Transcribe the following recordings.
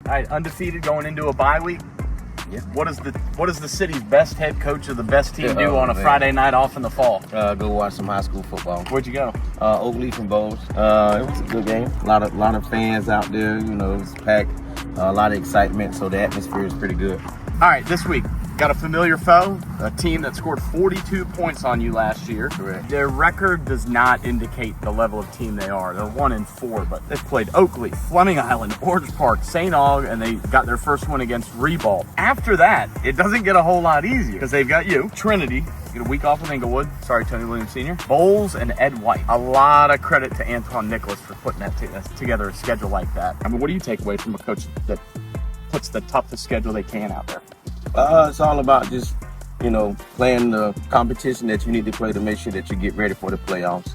All right, undefeated going into a bye week. Yeah. What does the city's best head coach of the best team do on a Friday night off in the fall? Go watch some high school football. Where'd you go? Oakleaf and Bowles. It was a good game. A lot of fans out there. You know, it was packed. A lot of excitement. So the atmosphere is pretty good. All right, this week got a familiar foe, a team that scored 42 points on you last year. Correct. Their record does not indicate the level of team they are. They're 1-4, but they've played Oakleaf, Fleming Island, Orange Park, St. Aug, and they got their first win against Riverside. After that, it doesn't get a whole lot easier because they've got you, Trinity. Get a week off in Englewood. Sorry, Tony Williams Sr. Bowles and Ed White. A lot of credit to Antoine Nicholas for putting that together, a schedule like that. I mean, what do you take away from a coach that puts the toughest schedule they can out there? It's all about just, you know, playing the competition that you need to play to make sure that you get ready for the playoffs.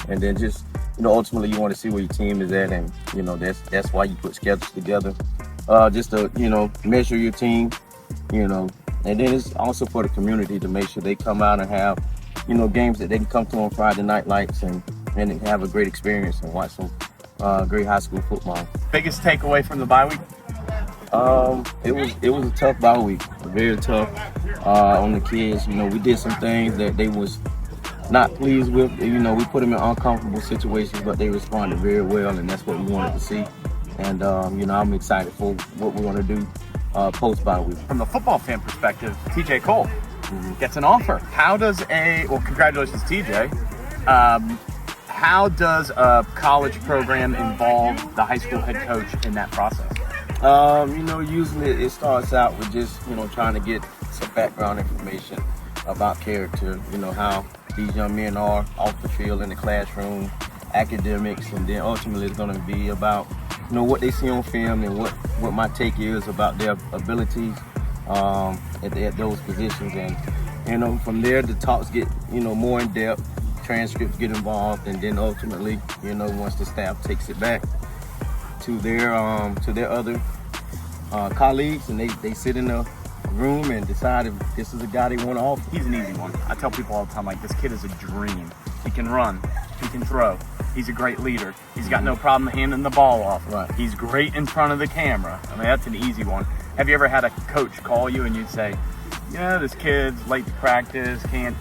And then just, you know, ultimately you want to see where your team is at, and, you know, that's why you put schedules together. Just to, you know, measure your team, you know, and then it's also for the community to make sure they come out and have, you know, games that they can come to on Friday night lights and have a great experience and watch some great high school football. Biggest takeaway from the bye week? It was a tough bye week, very tough on the kids. You know, we did some things that they was not pleased with. You know, we put them in uncomfortable situations, but they responded very well, and that's what we wanted to see. And you know, I'm excited for what we're going to do post bye week. From the football fan perspective, TJ Cole gets an offer. How does congratulations, TJ. How does a college program involve the high school head coach in that process? You know, usually it starts out with just, you know, trying to get some background information about character, you know, how these young men are off the field in the classroom, academics, and then ultimately it's going to be about, you know, what they see on film and what my take is about their abilities at those positions. And, you know, from there the talks get, you know, more in depth, transcripts get involved, and then ultimately, you know, once the staff takes it back to their other colleagues, and they sit in a room and decide if this is a guy they want to offer. He's an easy one. I tell people all the time, like, this kid is a dream. He can run, he can throw, he's a great leader, he's got no problem handing the ball off. Right. He's great in front of the camera. I mean, that's an easy one. Have you ever had a coach call you and you'd say, yeah, this kid's late to practice, can't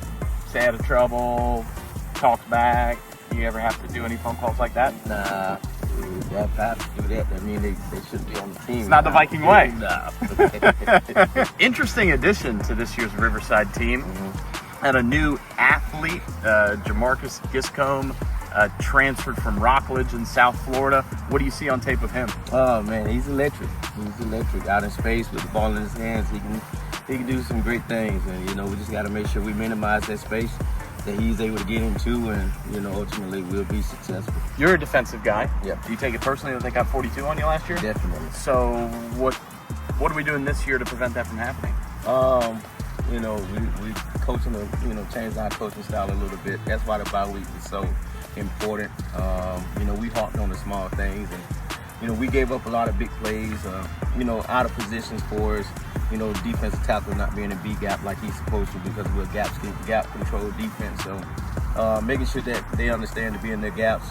stay out of trouble, talks back? You ever have to do any phone calls like that? Nah. If I have to do that, I mean, they shouldn't be on the team. It's not the Viking way. Nah. Interesting addition to this year's Riverside team. And a new athlete, Jamarcus Giscombe, transferred from Rockledge in South Florida. What do you see on tape of him? Oh man, he's electric. He's electric. Out in space with the ball in his hands, he can do some great things. And you know, we just got to make sure we minimize that space that he's able to get into, and you know, ultimately we'll be successful. You're a defensive guy. Yeah. Do you take it personally that they got 42 on you last year? Definitely. So what are we doing this year to prevent that from happening? You know, we coaching to, you know, change our coaching style a little bit. That's why the bye week is so important. You know, we harped on the small things, and you know, we gave up a lot of big plays, you know, out of positions for us. You know, defensive tackle not being a B gap like he's supposed to, because we're a gap control defense. So making sure that they understand to be in their gaps,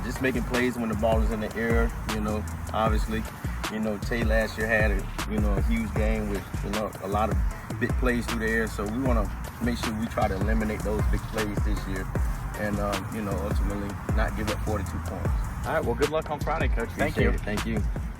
just making plays when the ball is in the air. You know, obviously, you know, Tay last year had a huge game with, you know, a lot of big plays through the air. So we want to make sure we try to eliminate those big plays this year, and you know, ultimately not give up 42 points. All right, well, good luck on Friday, Coach. Thank Appreciate you. it. Thank you.